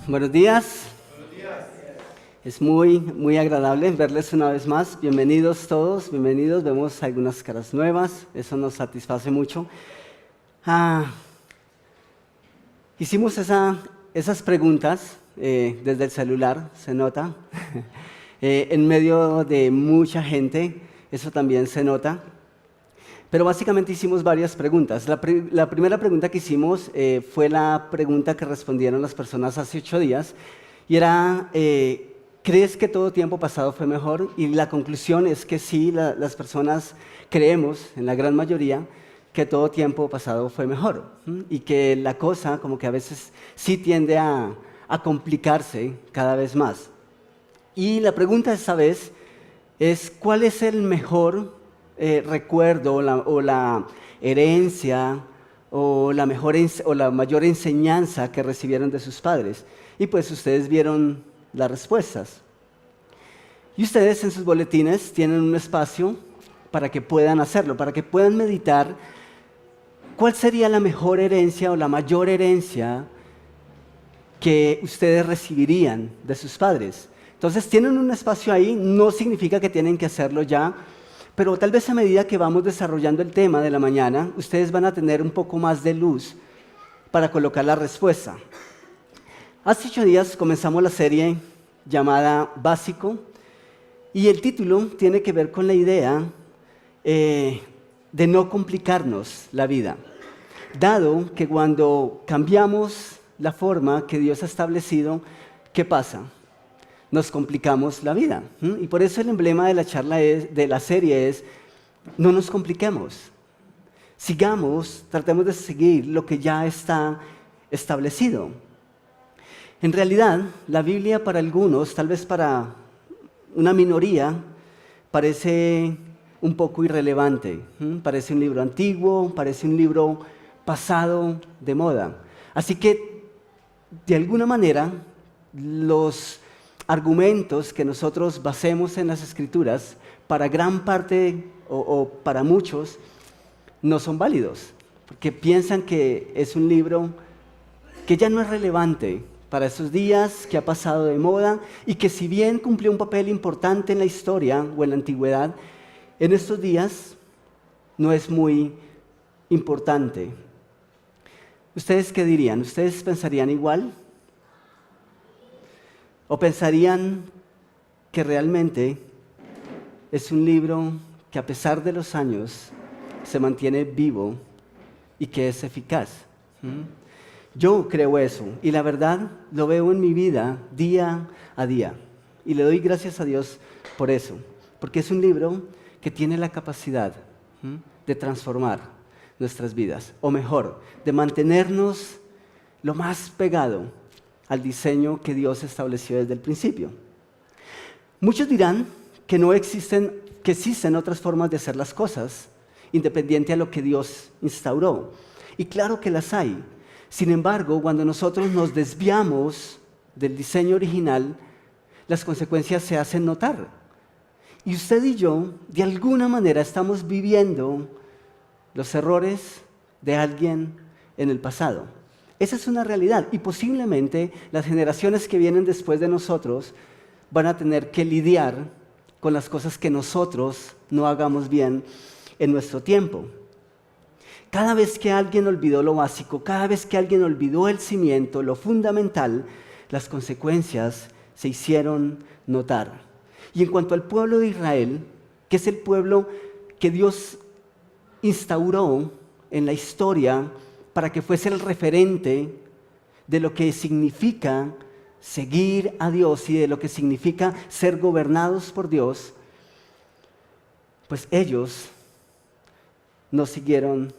Buenos días. Es muy agradable verles una vez más. Bienvenidos todos, bienvenidos. Vemos algunas caras nuevas, eso nos satisface mucho. Hicimos esas preguntas desde el celular, se nota, en medio de mucha gente, eso también se nota. Pero básicamente hicimos varias preguntas. La primera pregunta que hicimos fue la pregunta que respondieron las personas hace 8 días y era, ¿crees que todo tiempo pasado fue mejor? Y la conclusión es que sí, las personas creemos, en la gran mayoría, que todo tiempo pasado fue mejor y que la cosa como que a veces sí tiende a complicarse cada vez más. Y la pregunta esta vez es, ¿cuál es el mejor recuerdo o la herencia o la mayor enseñanza que recibieron de sus padres? Y pues ustedes vieron las respuestas. Y ustedes en sus boletines tienen un espacio para que puedan hacerlo, para que puedan meditar cuál sería la mejor herencia o la mayor herencia que ustedes recibirían de sus padres. Entonces tienen un espacio ahí, no significa que tienen que hacerlo ya, pero tal vez a medida que vamos desarrollando el tema de la mañana, ustedes van a tener un poco más de luz para colocar la respuesta. Hace 8 días comenzamos la serie llamada Básico y el título tiene que ver con la idea de no complicarnos la vida, dado que cuando cambiamos la forma que Dios ha establecido, ¿qué pasa? Nos complicamos la vida. Y por eso el emblema de la charla de la serie es, no nos compliquemos. Sigamos, tratemos de seguir lo que ya está establecido. En realidad, la Biblia para algunos, tal vez para una minoría, parece un poco irrelevante. Parece un libro antiguo, parece un libro pasado de moda. Así que, de alguna manera, los argumentos que nosotros basemos en las Escrituras, para gran parte o para muchos, no son válidos, porque piensan que es un libro que ya no es relevante para esos días, que ha pasado de moda y que si bien cumplió un papel importante en la historia o en la antigüedad, en estos días no es muy importante. ¿Ustedes qué dirían? ¿Ustedes pensarían igual? ¿O pensarían que realmente es un libro que a pesar de los años se mantiene vivo y que es eficaz? Yo creo eso y la verdad lo veo en mi vida día a día y le doy gracias a Dios por eso, porque es un libro que tiene la capacidad de transformar nuestras vidas, o mejor, de mantenernos lo más pegado al diseño que Dios estableció desde el principio. Muchos dirán que existen otras formas de hacer las cosas, independiente a lo que Dios instauró. Y claro que las hay. Sin embargo, cuando nosotros nos desviamos del diseño original, las consecuencias se hacen notar. Y usted y yo, de alguna manera, estamos viviendo los errores de alguien en el pasado. Esa es una realidad y posiblemente las generaciones que vienen después de nosotros van a tener que lidiar con las cosas que nosotros no hagamos bien en nuestro tiempo. Cada vez que alguien olvidó lo básico, cada vez que alguien olvidó el cimiento, lo fundamental, las consecuencias se hicieron notar. Y en cuanto al pueblo de Israel, que es el pueblo que Dios instauró en la historia para que fuese el referente de lo que significa seguir a Dios y de lo que significa ser gobernados por Dios, pues ellos no siguieron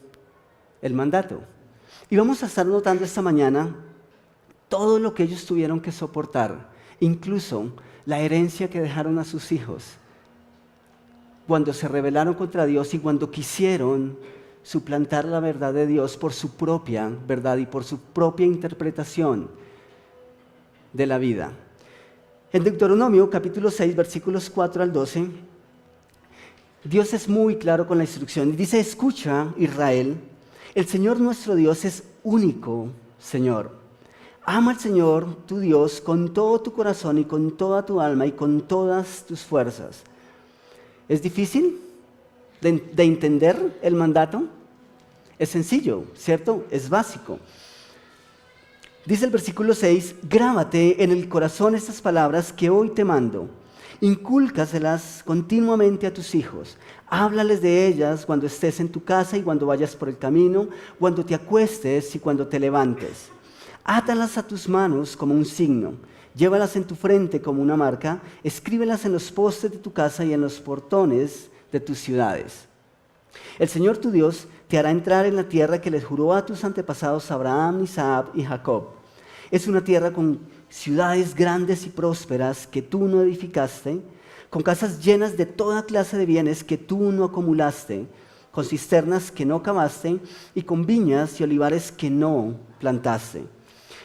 el mandato. Y vamos a estar notando esta mañana todo lo que ellos tuvieron que soportar, incluso la herencia que dejaron a sus hijos, cuando se rebelaron contra Dios y cuando quisieron suplantar la verdad de Dios por su propia verdad y por su propia interpretación de la vida. En Deuteronomio capítulo 6, versículos 4 al 12, Dios es muy claro con la instrucción y dice: escucha, Israel, el Señor nuestro Dios es único Señor. Ama al Señor, tu Dios, con todo tu corazón y con toda tu alma y con todas tus fuerzas. ¿Es difícil de entender el mandato? Es sencillo, ¿cierto? Es básico. Dice el versículo 6, grábate en el corazón estas palabras que hoy te mando. Incúlcaselas continuamente a tus hijos. Háblales de ellas cuando estés en tu casa y cuando vayas por el camino, cuando te acuestes y cuando te levantes. Átalas a tus manos como un signo. Llévalas en tu frente como una marca. Escríbelas en los postes de tu casa y en los portones de tus ciudades. El Señor tu Dios te hará entrar en la tierra que les juró a tus antepasados Abraham, Isaac y Jacob. Es una tierra con ciudades grandes y prósperas que tú no edificaste, con casas llenas de toda clase de bienes que tú no acumulaste, con cisternas que no cavaste y con viñas y olivares que no plantaste.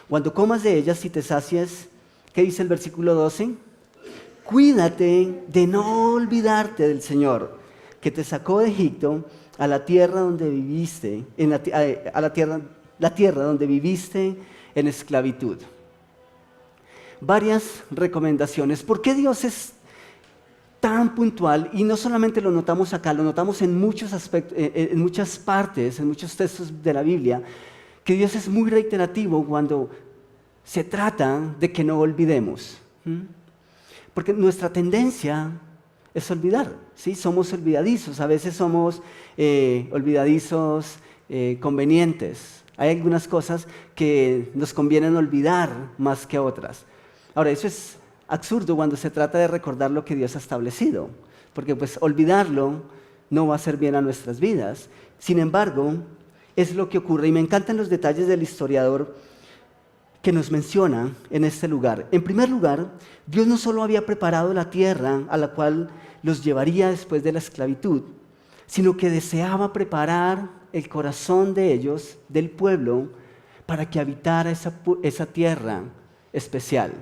Cuando comas de ellas y te sacies, ¿qué dice el versículo 12? Cuídate de no olvidarte del Señor, que te sacó de Egipto a la tierra donde viviste, la tierra donde viviste en esclavitud. Varias recomendaciones. ¿Por qué Dios es tan puntual? Y no solamente lo notamos acá, lo notamos en muchos aspectos, en muchas partes, en muchos textos de la Biblia, que Dios es muy reiterativo cuando se trata de que no olvidemos. Porque nuestra tendencia es olvidar, ¿sí? Somos olvidadizos, a veces somos olvidadizos convenientes. Hay algunas cosas que nos convienen olvidar más que otras. Ahora, eso es absurdo cuando se trata de recordar lo que Dios ha establecido, porque pues olvidarlo no va a hacer bien a nuestras vidas. Sin embargo, es lo que ocurre, y me encantan los detalles del historiador que nos menciona en este lugar. En primer lugar, Dios no solo había preparado la tierra a la cual los llevaría después de la esclavitud, sino que deseaba preparar el corazón de ellos, del pueblo, para que habitara esa tierra especial.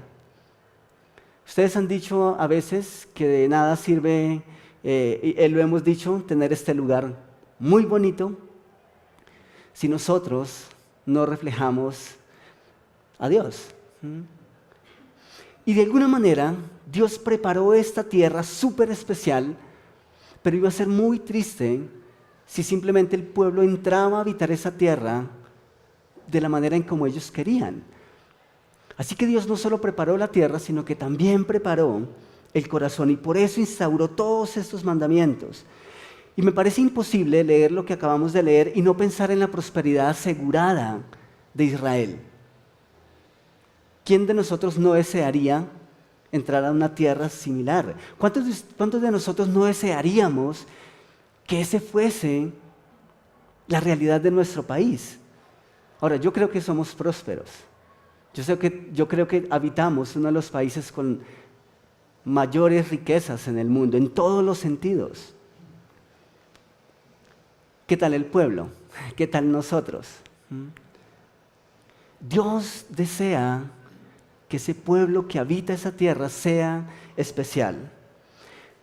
Ustedes han dicho a veces que de nada sirve, lo hemos dicho, tener este lugar muy bonito si nosotros no reflejamos a Dios. Y de alguna manera Dios preparó esta tierra súper especial, pero iba a ser muy triste si simplemente el pueblo entraba a habitar esa tierra de la manera en como ellos querían. Así que Dios no solo preparó la tierra, sino que también preparó el corazón, y por eso instauró todos estos mandamientos. Y me parece imposible leer lo que acabamos de leer y no pensar en la prosperidad asegurada de Israel. ¿Quién de nosotros no desearía entrar a una tierra similar? ¿Cuántos de nosotros no desearíamos que ese fuese la realidad de nuestro país? Ahora, yo creo que somos prósperos. Yo creo que habitamos uno de los países con mayores riquezas en el mundo, en todos los sentidos. ¿Qué tal el pueblo? ¿Qué tal nosotros? Dios desea que ese pueblo que habita esa tierra sea especial.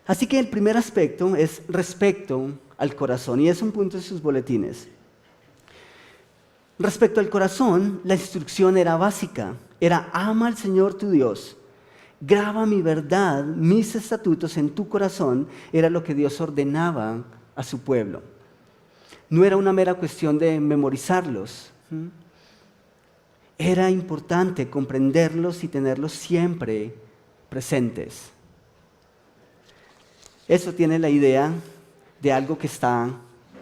Así que el primer aspecto es respecto al corazón, y es un punto en sus boletines. Respecto al corazón, la instrucción era básica, era ama al Señor tu Dios, graba mi verdad, mis estatutos en tu corazón, era lo que Dios ordenaba a su pueblo. No era una mera cuestión de memorizarlos. Era importante comprenderlos y tenerlos siempre presentes. Eso tiene la idea de algo que está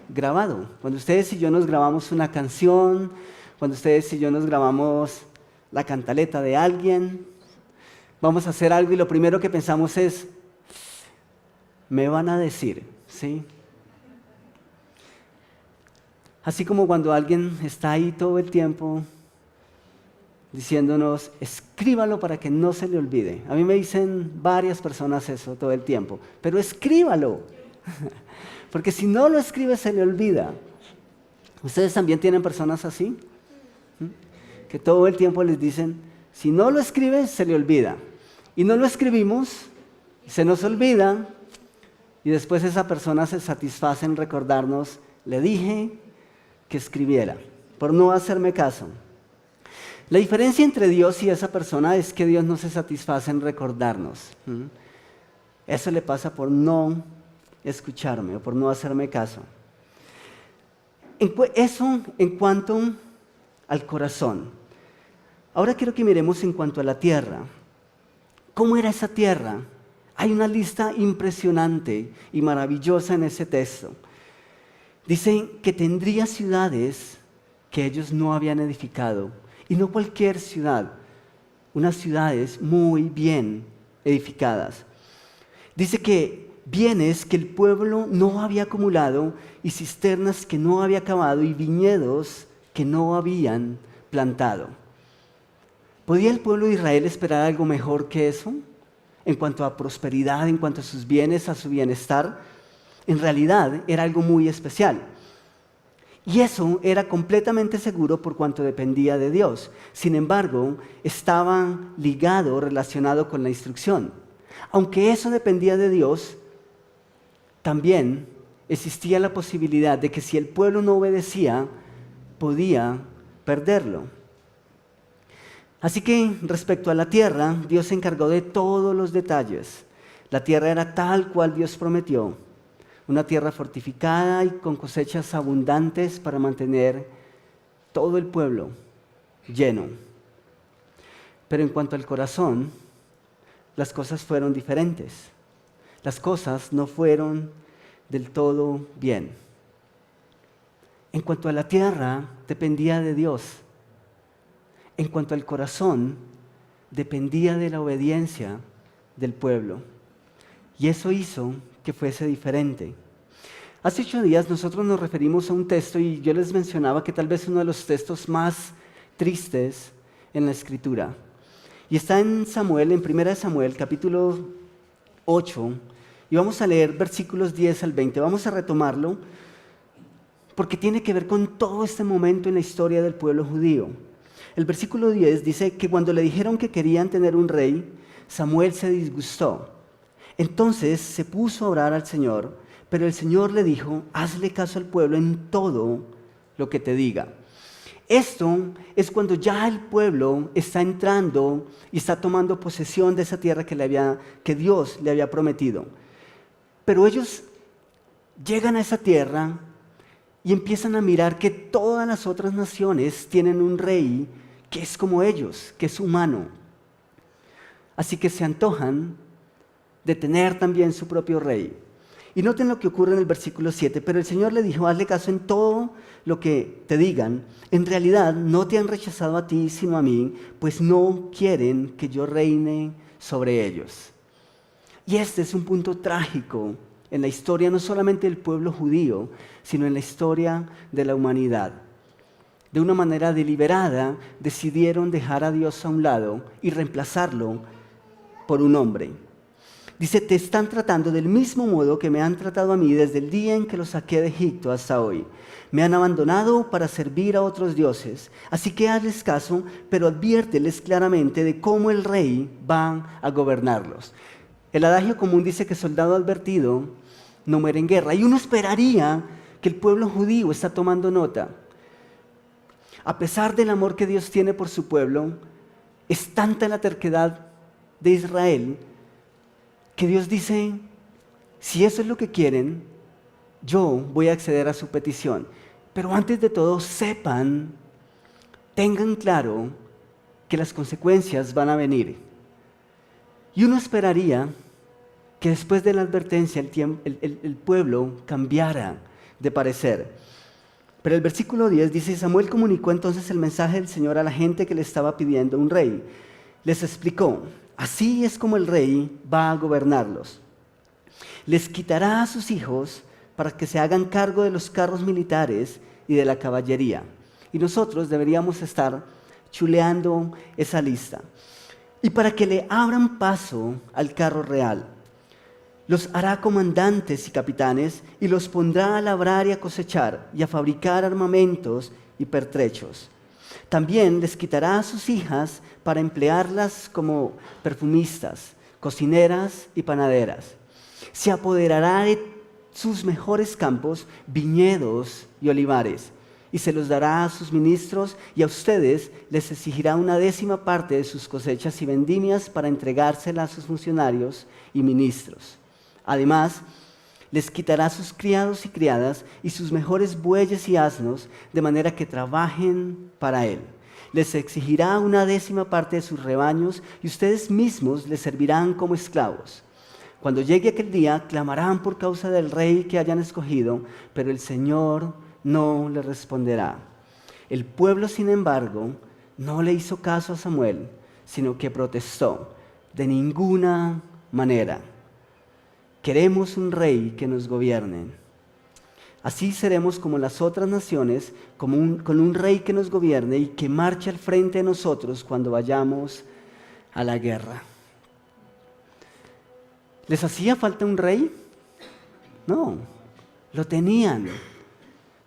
grabado. Cuando ustedes y yo nos grabamos una canción, cuando ustedes y yo nos grabamos la cantaleta de alguien, vamos a hacer algo y lo primero que pensamos es, me van a decir, ¿sí? Así como cuando alguien está ahí todo el tiempo diciéndonos, escríbalo para que no se le olvide. A mí me dicen varias personas eso todo el tiempo, pero escríbalo, porque si no lo escribe se le olvida. ¿Ustedes también tienen personas así? Que todo el tiempo les dicen, si no lo escribe se le olvida. Y no lo escribimos, se nos olvida, y después esa persona se satisface en recordarnos, le dije que escribiera, por no hacerme caso. La diferencia entre Dios y esa persona es que Dios no se satisface en recordarnos. Eso le pasa por no escucharme o por no hacerme caso. Eso en cuanto al corazón. Ahora quiero que miremos en cuanto a la tierra. ¿Cómo era esa tierra? Hay una lista impresionante y maravillosa en ese texto. Dicen que tendría ciudades que ellos no habían edificado. Y no cualquier ciudad, unas ciudades muy bien edificadas. Dice que bienes que el pueblo no había acumulado y cisternas que no había cavado y viñedos que no habían plantado. ¿Podía el pueblo de Israel esperar algo mejor que eso? En cuanto a prosperidad, en cuanto a sus bienes, a su bienestar, en realidad era algo muy especial. Y eso era completamente seguro por cuanto dependía de Dios. Sin embargo, estaba ligado, relacionado con la instrucción. Aunque eso dependía de Dios, también existía la posibilidad de que si el pueblo no obedecía, podía perderlo. Así que respecto a la tierra, Dios se encargó de todos los detalles. La tierra era tal cual Dios prometió. Una tierra fortificada y con cosechas abundantes para mantener todo el pueblo lleno. Pero en cuanto al corazón, las cosas fueron diferentes. Las cosas no fueron del todo bien. En cuanto a la tierra, dependía de Dios. En cuanto al corazón, dependía de la obediencia del pueblo. Y eso hizo que fuese diferente. Hace 8 días nosotros nos referimos a un texto y yo les mencionaba que tal vez uno de los textos más tristes en la Escritura. Y está en Samuel, en 1 Samuel, capítulo 8, y vamos a leer versículos 10 al 20. Vamos a retomarlo porque tiene que ver con todo este momento en la historia del pueblo judío. El versículo 10 dice que cuando le dijeron que querían tener un rey, Samuel se disgustó. Entonces se puso a orar al Señor, pero el Señor le dijo, hazle caso al pueblo en todo lo que te diga. Esto es cuando ya el pueblo está entrando y está tomando posesión de esa tierra que Dios le había prometido. Pero ellos llegan a esa tierra y empiezan a mirar que todas las otras naciones tienen un rey que es como ellos, que es humano. Así que se antojan de tener también su propio rey. Y noten lo que ocurre en el versículo 7, pero el Señor le dijo, hazle caso en todo lo que te digan. En realidad no te han rechazado a ti, sino a mí, pues no quieren que yo reine sobre ellos. Y este es un punto trágico en la historia no solamente del pueblo judío, sino en la historia de la humanidad. De una manera deliberada decidieron dejar a Dios a un lado y reemplazarlo por un hombre. Dice, te están tratando del mismo modo que me han tratado a mí desde el día en que los saqué de Egipto hasta hoy. Me han abandonado para servir a otros dioses. Así que hazles caso, pero adviérteles claramente de cómo el rey va a gobernarlos. El adagio común dice que soldado advertido no muere en guerra. Y uno esperaría que el pueblo judío está tomando nota. A pesar del amor que Dios tiene por su pueblo, es tanta la terquedad de Israel que Dios dice, si eso es lo que quieren, yo voy a acceder a su petición. Pero antes de todo, tengan claro que las consecuencias van a venir. Y uno esperaría que después de la advertencia el pueblo cambiara de parecer. Pero el versículo 10 dice, Samuel comunicó entonces el mensaje del Señor a la gente que le estaba pidiendo un rey. Les explicó, así es como el rey va a gobernarlos. Les quitará a sus hijos para que se hagan cargo de los carros militares y de la caballería. Y nosotros deberíamos estar chuleando esa lista. Y para que le abran paso al carro real. Los hará comandantes y capitanes y los pondrá a labrar y a cosechar y a fabricar armamentos y pertrechos. También les quitará a sus hijas para emplearlas como perfumistas, cocineras y panaderas. Se apoderará de sus mejores campos, viñedos y olivares, y se los dará a sus ministros, y a ustedes les exigirá 1/10 de sus cosechas y vendimias para entregársela a sus funcionarios y ministros. Además, les quitará sus criados y criadas y sus mejores bueyes y asnos, de manera que trabajen para él. Les exigirá 1/10 de sus rebaños, y ustedes mismos les servirán como esclavos. Cuando llegue aquel día, clamarán por causa del rey que hayan escogido, pero el Señor no les responderá. El pueblo, sin embargo, no le hizo caso a Samuel, sino que protestó: de ninguna manera. Queremos un rey que nos gobierne. Así seremos como las otras naciones, con un rey que nos gobierne y que marche al frente de nosotros cuando vayamos a la guerra. ¿Les hacía falta un rey? No, lo tenían.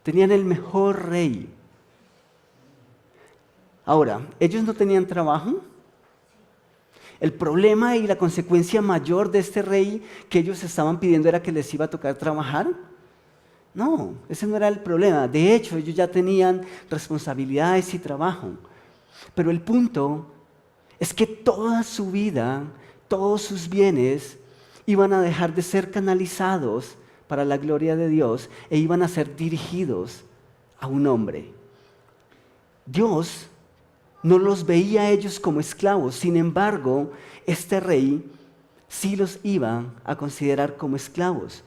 Tenían el mejor rey. Ahora, ¿ellos no tenían trabajo? El problema y la consecuencia mayor de este rey que ellos estaban pidiendo era que les iba a tocar trabajar. No, ese no era el problema. De hecho, ellos ya tenían responsabilidades y trabajo. Pero el punto es que toda su vida, todos sus bienes, iban a dejar de ser canalizados para la gloria de Dios e iban a ser dirigidos a un hombre. Dios no los veía a ellos como esclavos, sin embargo, este rey sí los iba a considerar como esclavos.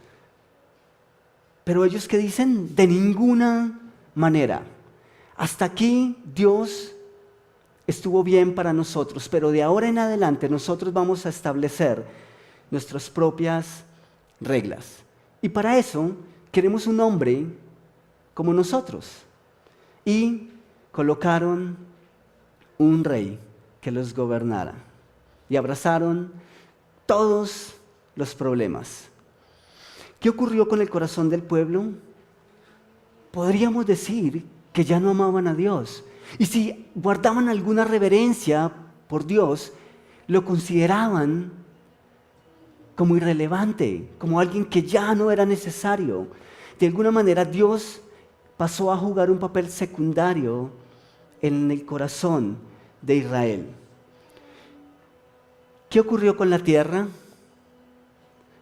Pero ellos, ¿qué dicen? De ninguna manera. Hasta aquí Dios estuvo bien para nosotros, pero de ahora en adelante nosotros vamos a establecer nuestras propias reglas. Y para eso queremos un hombre como nosotros. Y colocaron un rey que los gobernara. Y abrazaron todos los problemas. ¿Qué ocurrió con el corazón del pueblo? Podríamos decir que ya no amaban a Dios. Y si guardaban alguna reverencia por Dios, lo consideraban como irrelevante, como alguien que ya no era necesario. De alguna manera Dios pasó a jugar un papel secundario en el corazón de Israel. ¿Qué ocurrió con la tierra?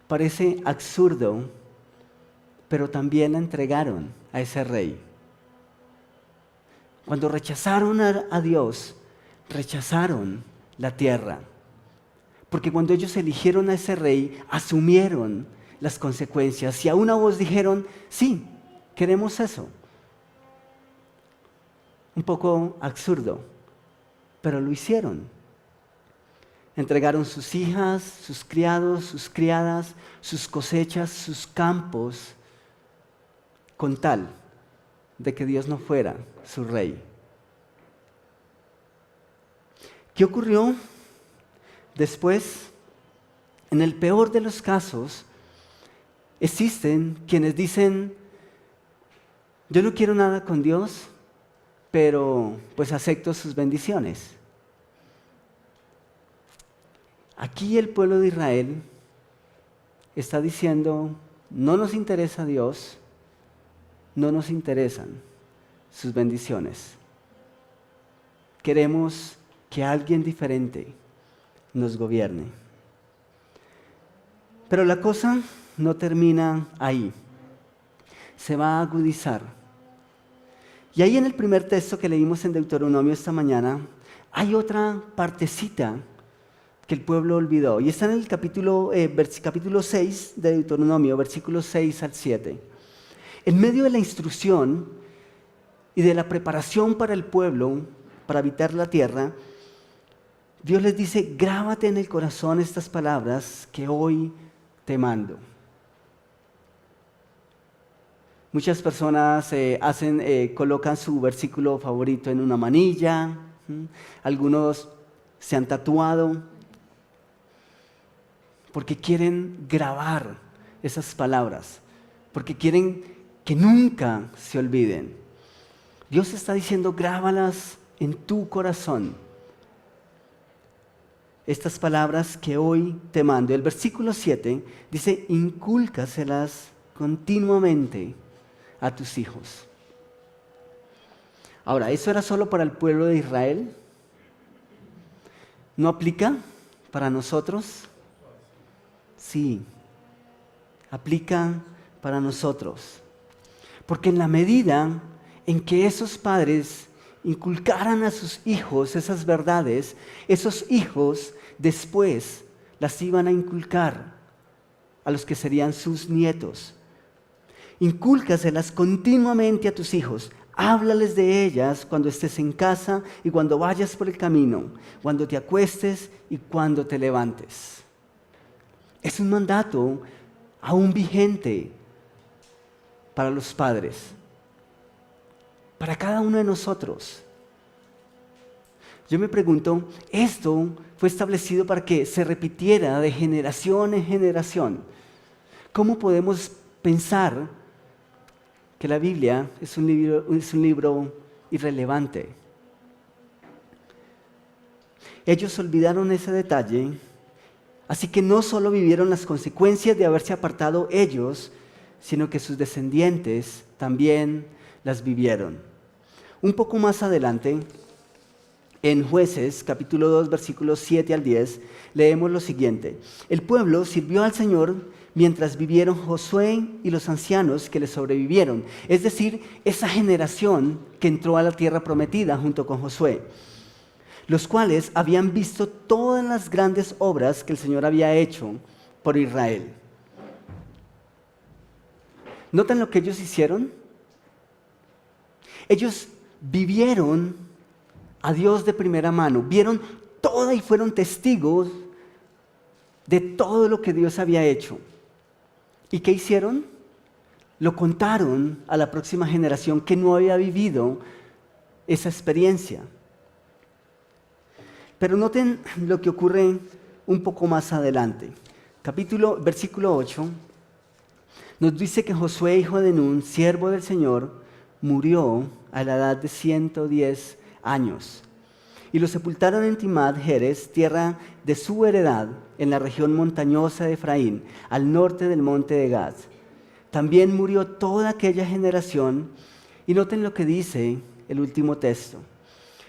Parece absurdo, pero también la entregaron a ese rey. Cuando rechazaron a Dios, rechazaron la tierra. Porque cuando ellos eligieron a ese rey, asumieron las consecuencias y a una voz dijeron: sí, queremos eso. Un poco absurdo, pero lo hicieron. Entregaron sus hijas, sus criados, sus criadas, sus cosechas, sus campos, con tal de que Dios no fuera su rey. ¿Qué ocurrió después? En el peor de los casos, existen quienes dicen: yo no quiero nada con Dios, pero pues acepto sus bendiciones. Aquí el pueblo de Israel está diciendo: no nos interesa Dios, no nos interesan sus bendiciones. Queremos que alguien diferente nos gobierne. Pero la cosa no termina ahí. Se va a agudizar. Y ahí en el primer texto que leímos en Deuteronomio esta mañana, hay otra partecita que el pueblo olvidó. Y está en el capítulo 6 de Deuteronomio, versículos 6 al 7. En medio de la instrucción y de la preparación para el pueblo, para habitar la tierra, Dios les dice: grábate en el corazón estas palabras que hoy te mando. Muchas personas colocan su versículo favorito en una manilla. Algunos se han tatuado porque quieren grabar esas palabras, porque quieren que nunca se olviden. Dios está diciendo: grábalas en tu corazón. Estas palabras que hoy te mando. El versículo 7 dice: incúlcaselas continuamente a tus hijos. Ahora, ¿eso era solo para el pueblo de Israel? ¿No aplica para nosotros? Sí, aplica para nosotros. Porque en la medida en que esos padres inculcaran a sus hijos esas verdades, esos hijos después las iban a inculcar a los que serían sus nietos. Incúlcaselas continuamente a tus hijos. Háblales de ellas cuando estés en casa y cuando vayas por el camino, cuando te acuestes y cuando te levantes. Es un mandato aún vigente para los padres, para cada uno de nosotros. Yo me pregunto, esto fue establecido para que se repitiera de generación en generación. ¿Cómo podemos pensar que la Biblia es un libro irrelevante? Ellos olvidaron ese detalle, así que no solo vivieron las consecuencias de haberse apartado ellos, sino que sus descendientes también las vivieron. Un poco más adelante, en Jueces, capítulo 2, versículos 7 al 10, leemos lo siguiente. El pueblo sirvió al Señor mientras vivieron Josué y los ancianos que le sobrevivieron, es decir, esa generación que entró a la tierra prometida junto con Josué, los cuales habían visto todas las grandes obras que el Señor había hecho por Israel. ¿Notan lo que ellos hicieron? Ellos vivieron a Dios de primera mano, vieron todo y fueron testigos de todo lo que Dios había hecho. ¿Y qué hicieron? Lo contaron a la próxima generación que no había vivido esa experiencia. Pero noten lo que ocurre un poco más adelante. Versículo 8, nos dice que Josué, hijo de Nun, siervo del Señor, murió a la edad de 110 años. Y lo sepultaron en Timnat Heres, tierra de su heredad, en la región montañosa de Efraín, al norte del monte de Gad. También murió toda aquella generación, y noten lo que dice el último texto.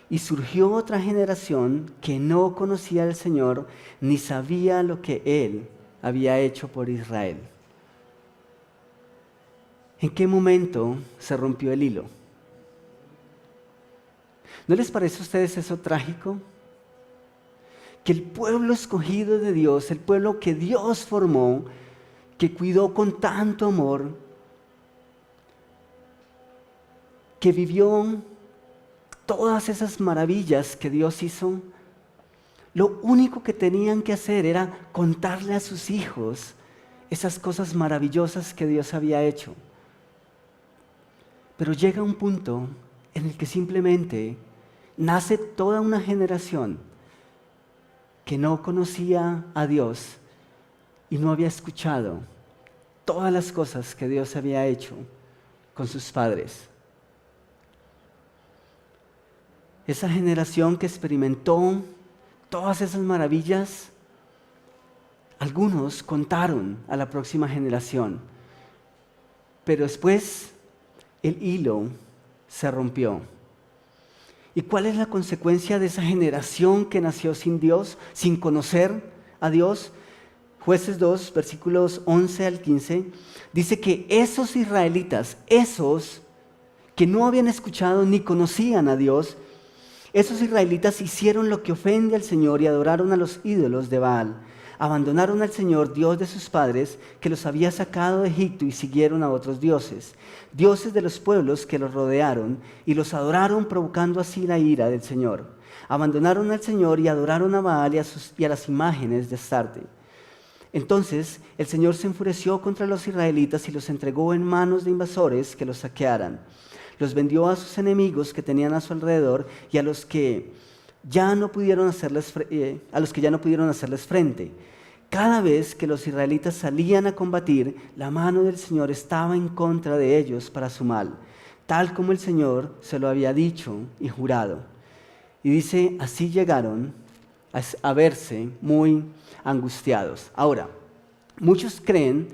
Y surgió otra generación que no conocía al Señor, ni sabía lo que Él había hecho por Israel. ¿En qué momento se rompió el hilo? ¿No les parece a ustedes eso trágico? Que el pueblo escogido de Dios, el pueblo que Dios formó, que cuidó con tanto amor, que vivió todas esas maravillas que Dios hizo, lo único que tenían que hacer era contarle a sus hijos esas cosas maravillosas que Dios había hecho. Pero llega un punto en el que simplemente nace toda una generación que no conocía a Dios y no había escuchado todas las cosas que Dios había hecho con sus padres. Esa generación que experimentó todas esas maravillas, algunos contaron a la próxima generación, pero después el hilo se rompió. ¿Y cuál es la consecuencia de esa generación que nació sin Dios, sin conocer a Dios? Jueces 2, versículos 11 al 15, dice que esos israelitas, esos que no habían escuchado ni conocían a Dios, esos israelitas hicieron lo que ofende al Señor y adoraron a los ídolos de Baal. Abandonaron al Señor, Dios de sus padres, que los había sacado de Egipto, y siguieron a otros dioses, dioses de los pueblos que los rodearon, y los adoraron, provocando así la ira del Señor. Abandonaron al Señor y adoraron a Baal y a las imágenes de Astarte. Entonces el Señor se enfureció contra los israelitas y los entregó en manos de invasores que los saquearan. Los vendió a sus enemigos que tenían a su alrededor y a los que ya no pudieron hacerles frente. Cada vez que los israelitas salían a combatir, la mano del Señor estaba en contra de ellos para su mal, tal como el Señor se lo había dicho y jurado. Y dice, así llegaron a verse muy angustiados. Ahora, muchos creen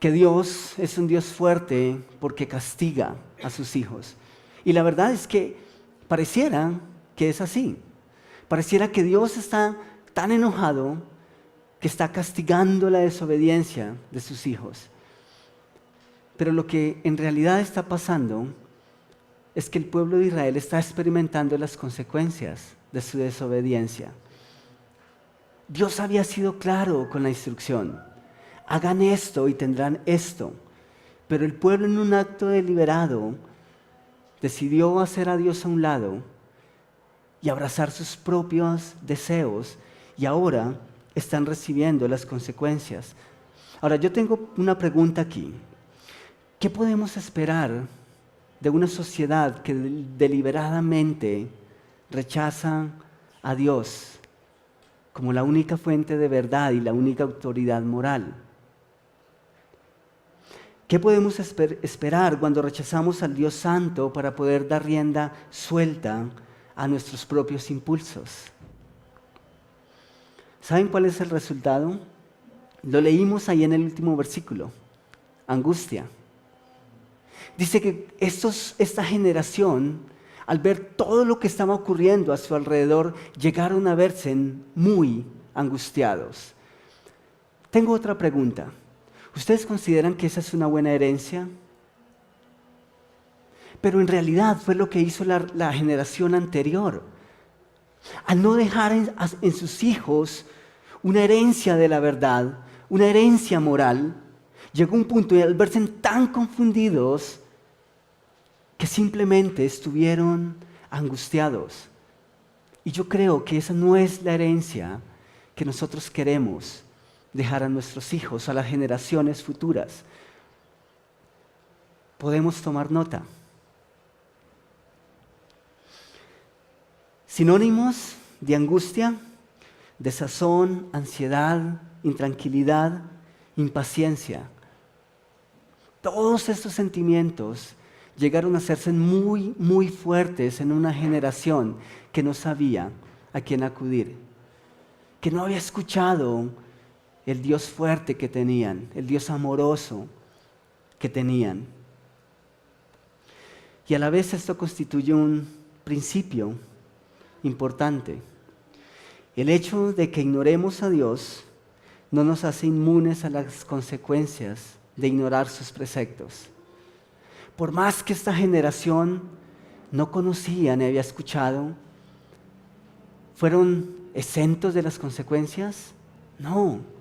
que Dios es un Dios fuerte porque castiga a sus hijos. Y la verdad es que pareciera que es así. Pareciera que Dios está tan enojado que está castigando la desobediencia de sus hijos. Pero lo que en realidad está pasando es que el pueblo de Israel está experimentando las consecuencias de su desobediencia. Dios había sido claro con la instrucción: hagan esto y tendrán esto. Pero el pueblo, en un acto deliberado, decidió hacer a Dios a un lado y abrazar sus propios deseos, y ahora están recibiendo las consecuencias. Ahora, yo tengo una pregunta aquí. ¿Qué podemos esperar de una sociedad que deliberadamente rechaza a Dios como la única fuente de verdad y la única autoridad moral? ¿Qué podemos esperar cuando rechazamos al Dios Santo para poder dar rienda suelta a nuestros propios impulsos? ¿Saben cuál es el resultado? Lo leímos ahí en el último versículo: angustia. Dice que esta generación, al ver todo lo que estaba ocurriendo a su alrededor, llegaron a verse muy angustiados. Tengo otra pregunta. ¿Ustedes consideran que esa es una buena herencia? Pero en realidad fue lo que hizo la generación anterior. Al no dejar en sus hijos una herencia de la verdad, una herencia moral, llegó un punto y al verse tan confundidos que simplemente estuvieron angustiados. Y yo creo que esa no es la herencia que nosotros queremos dejar a nuestros hijos, a las generaciones futuras. Podemos tomar nota. Sinónimos de angustia: desazón, ansiedad, intranquilidad, impaciencia. Todos estos sentimientos llegaron a hacerse muy, muy fuertes en una generación que no sabía a quién acudir, que no había escuchado el Dios fuerte que tenían, el Dios amoroso que tenían. Y a la vez esto constituye un principio importante. El hecho de que ignoremos a Dios no nos hace inmunes a las consecuencias de ignorar sus preceptos. Por más que esta generación no conocía ni había escuchado, ¿fueron exentos de las consecuencias? No.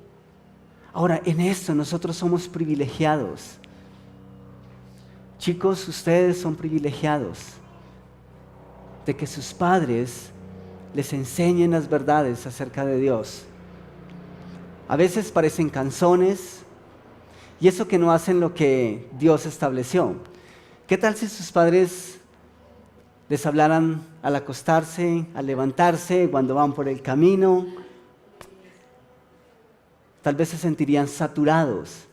Ahora, en esto nosotros somos privilegiados. Chicos, ustedes son privilegiados de que sus padres les enseñen las verdades acerca de Dios. A veces parecen canzones, y eso que no hacen lo que Dios estableció. ¿Qué tal si sus padres les hablaran al acostarse, al levantarse, cuando van por el camino? Tal vez se sentirían saturados.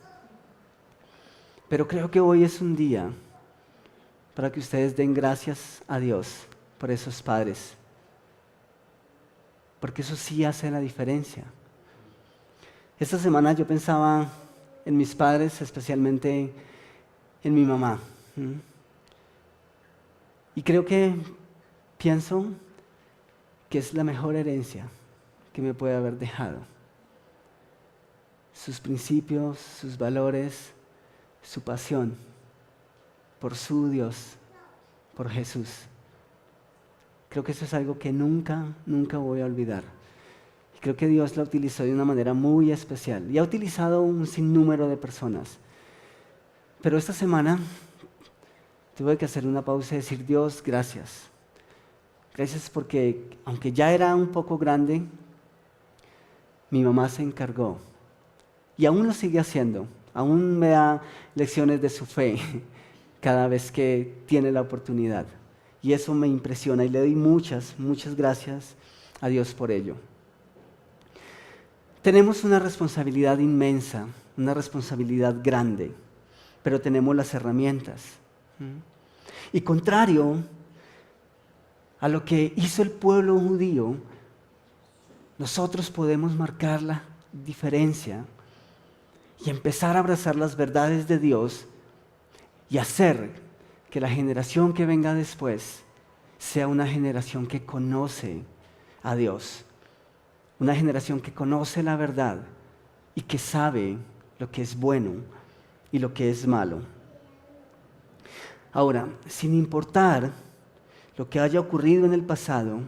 Pero creo que hoy es un día para que ustedes den gracias a Dios por esos padres, porque eso sí hace la diferencia. Esta semana yo pensaba en mis padres, especialmente en mi mamá. Y pienso que es la mejor herencia que me puede haber dejado. Sus principios, sus valores, su pasión por su Dios, por Jesús. Creo que eso es algo que nunca, nunca voy a olvidar. Y creo que Dios la utilizó de una manera muy especial. Y ha utilizado un sinnúmero de personas. Pero esta semana tuve que hacer una pausa y decir: Dios, gracias. Gracias porque, aunque ya era un poco grande, mi mamá se encargó. Y aún lo sigue haciendo. Aún me da lecciones de su fe cada vez que tiene la oportunidad. Y eso me impresiona y le doy muchas, muchas gracias a Dios por ello. Tenemos una responsabilidad inmensa, una responsabilidad grande, pero tenemos las herramientas. Y contrario a lo que hizo el pueblo judío, nosotros podemos marcar la diferencia y empezar a abrazar las verdades de Dios y hacer que la generación que venga después sea una generación que conoce a Dios, una generación que conoce la verdad y que sabe lo que es bueno y lo que es malo. Ahora, sin importar lo que haya ocurrido en el pasado,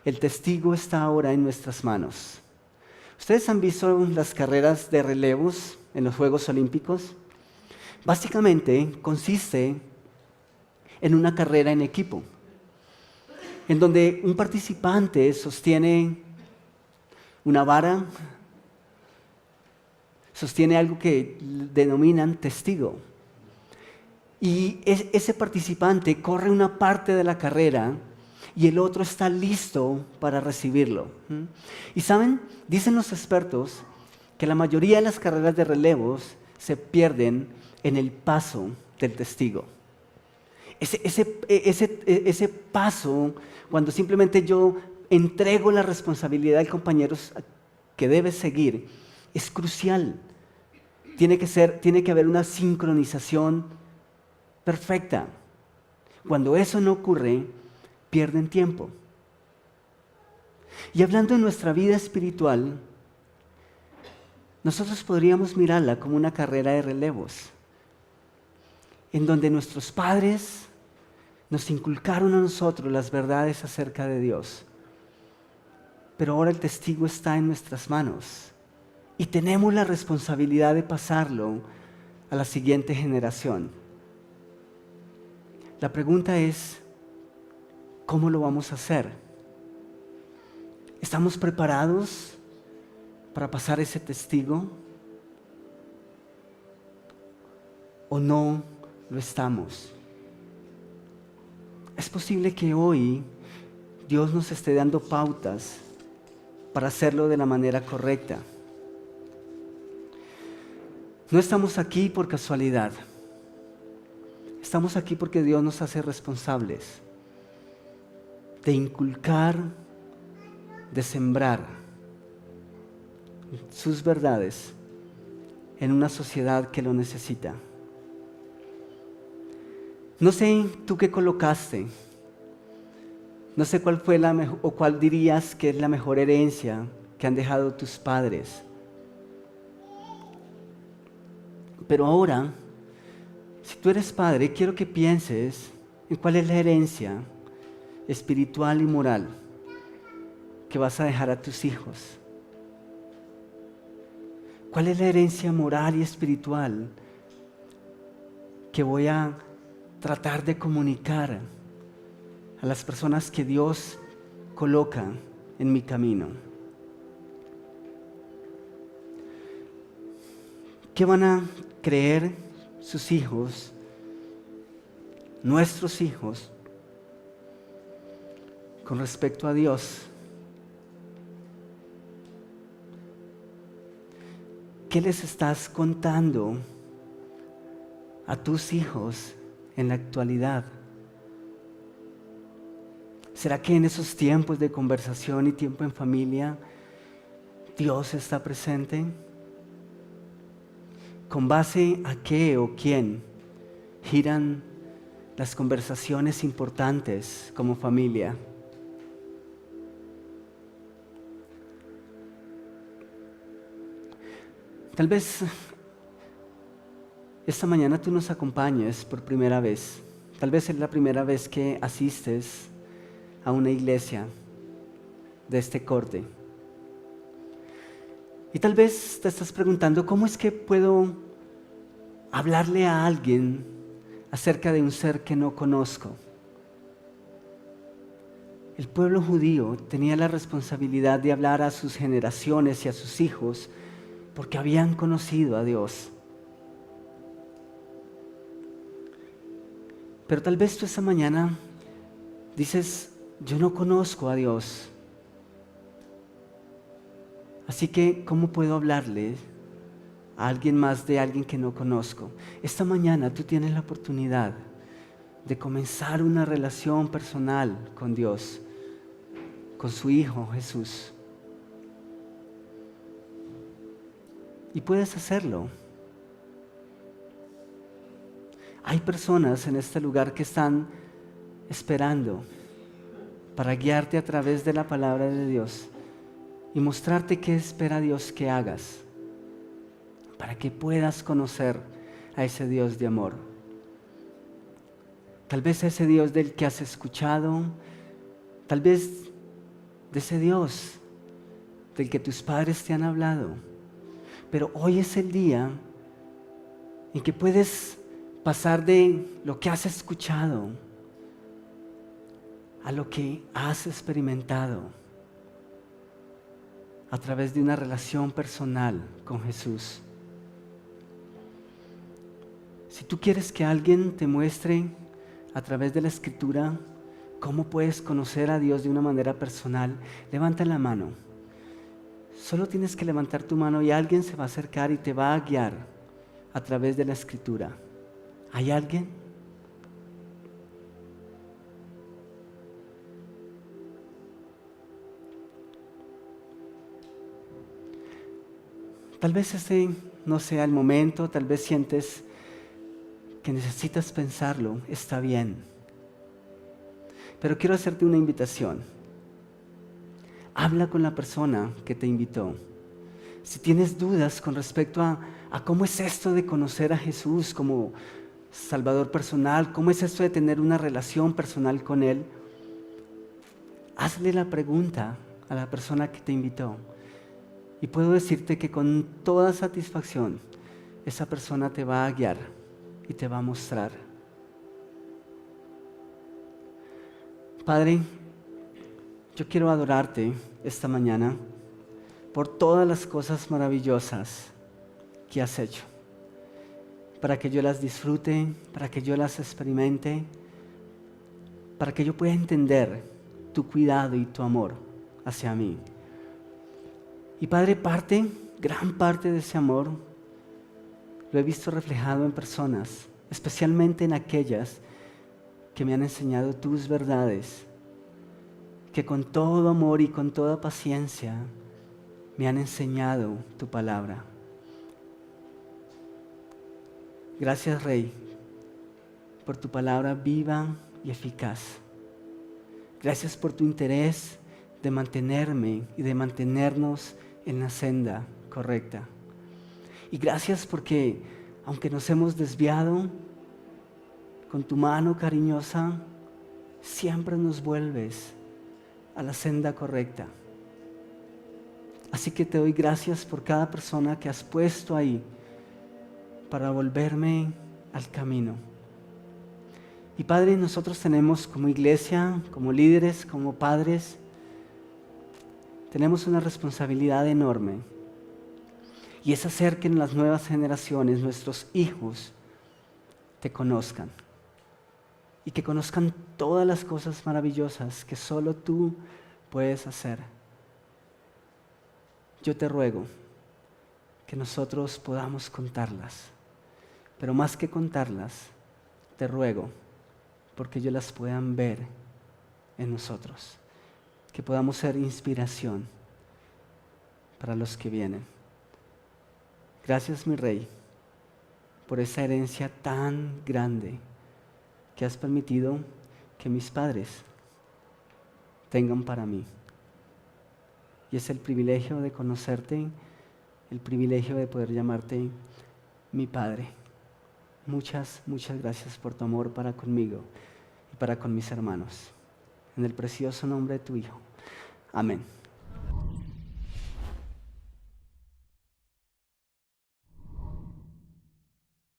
el testigo está ahora en nuestras manos. ¿Ustedes han visto las carreras de relevos en los Juegos Olímpicos? Básicamente consiste en una carrera en equipo, en donde un participante sostiene una vara, sostiene algo que denominan testigo. Y ese participante corre una parte de la carrera y el otro está listo para recibirlo. Y saben, dicen los expertos que la mayoría de las carreras de relevos se pierden en el paso del testigo. Ese paso, cuando simplemente yo entrego la responsabilidad al compañero que debe seguir, es crucial. Tiene que haber una sincronización perfecta. Cuando eso no ocurre, pierden tiempo. Y hablando de nuestra vida espiritual, nosotros podríamos mirarla como una carrera de relevos, en donde nuestros padres nos inculcaron a nosotros las verdades acerca de Dios. Pero ahora el testigo está en nuestras manos y tenemos la responsabilidad de pasarlo a la siguiente generación. La pregunta es, ¿cómo lo vamos a hacer? ¿Estamos preparados para pasar ese testigo? ¿O no lo estamos? Es posible que hoy Dios nos esté dando pautas para hacerlo de la manera correcta. No estamos aquí por casualidad. Estamos aquí porque Dios nos hace responsables de inculcar, de sembrar sus verdades en una sociedad que lo necesita. No sé tú qué colocaste, no sé cuál fue o cuál dirías que es la mejor herencia que han dejado tus padres. Pero ahora, si tú eres padre, quiero que pienses en cuál es la herencia espiritual y moral que vas a dejar a tus hijos. ¿Cuál es la herencia moral y espiritual que voy a tratar de comunicar a las personas que Dios coloca en mi camino? ¿Qué van a creer sus hijos, nuestros hijos, con respecto a Dios? ¿Qué les estás contando a tus hijos en la actualidad? ¿Será que en esos tiempos de conversación y tiempo en familia Dios está presente? ¿Con base a qué o quién giran las conversaciones importantes como familia? Tal vez esta mañana tú nos acompañes por primera vez. Tal vez es la primera vez que asistes a una iglesia de este corte. Y tal vez te estás preguntando, ¿cómo es que puedo hablarle a alguien acerca de un ser que no conozco? El pueblo judío tenía la responsabilidad de hablar a sus generaciones y a sus hijos porque habían conocido a Dios. Pero tal vez tú esta mañana dices, yo no conozco a Dios. Así que, ¿cómo puedo hablarle a alguien más de alguien que no conozco? Esta mañana tú tienes la oportunidad de comenzar una relación personal con Dios, con su Hijo Jesús. Y puedes hacerlo. Hay personas en este lugar que están esperando para guiarte a través de la palabra de Dios y mostrarte qué espera Dios que hagas, para que puedas conocer a ese Dios de amor. Tal vez ese Dios del que has escuchado, tal vez de ese Dios del que tus padres te han hablado. Pero hoy es el día en que puedes pasar de lo que has escuchado a lo que has experimentado a través de una relación personal con Jesús. Si tú quieres que alguien te muestre a través de la Escritura cómo puedes conocer a Dios de una manera personal, levanta la mano. Solo tienes que levantar tu mano y alguien se va a acercar y te va a guiar a través de la Escritura. ¿Hay alguien? Tal vez ese no sea el momento, tal vez sientes que necesitas pensarlo, está bien. Pero quiero hacerte una invitación. Habla con la persona que te invitó. Si tienes dudas con respecto a cómo es esto de conocer a Jesús como Salvador personal, cómo es esto de tener una relación personal con Él, hazle la pregunta a la persona que te invitó. Y puedo decirte que con toda satisfacción esa persona te va a guiar y te va a mostrar. Padre, yo quiero adorarte esta mañana por todas las cosas maravillosas que has hecho, para que yo las disfrute, para que yo las experimente, para que yo pueda entender tu cuidado y tu amor hacia mí. Y Padre, gran parte de ese amor lo he visto reflejado en personas, especialmente en aquellas que me han enseñado tus verdades, que con todo amor y con toda paciencia me han enseñado tu palabra. Gracias, Rey, por tu palabra viva y eficaz. Gracias por tu interés de mantenerme y de mantenernos en la senda correcta. Y gracias porque, aunque nos hemos desviado, con tu mano cariñosa, siempre nos vuelves a la senda correcta. Así que te doy gracias por cada persona que has puesto ahí para volverme al camino. Y Padre, nosotros tenemos como iglesia, como líderes, como padres, tenemos una responsabilidad enorme. Y es hacer que en las nuevas generaciones nuestros hijos te conozcan. Y que conozcan todas las cosas maravillosas que solo tú puedes hacer. Yo te ruego que nosotros podamos contarlas. Pero más que contarlas, te ruego porque ellos las puedan ver en nosotros. Que podamos ser inspiración para los que vienen. Gracias, mi Rey, por esa herencia tan grande que has permitido que mis padres tengan para mí. Y es el privilegio de conocerte, el privilegio de poder llamarte mi Padre. Muchas, muchas gracias por tu amor para conmigo y para con mis hermanos. En el precioso nombre de tu Hijo. Amén.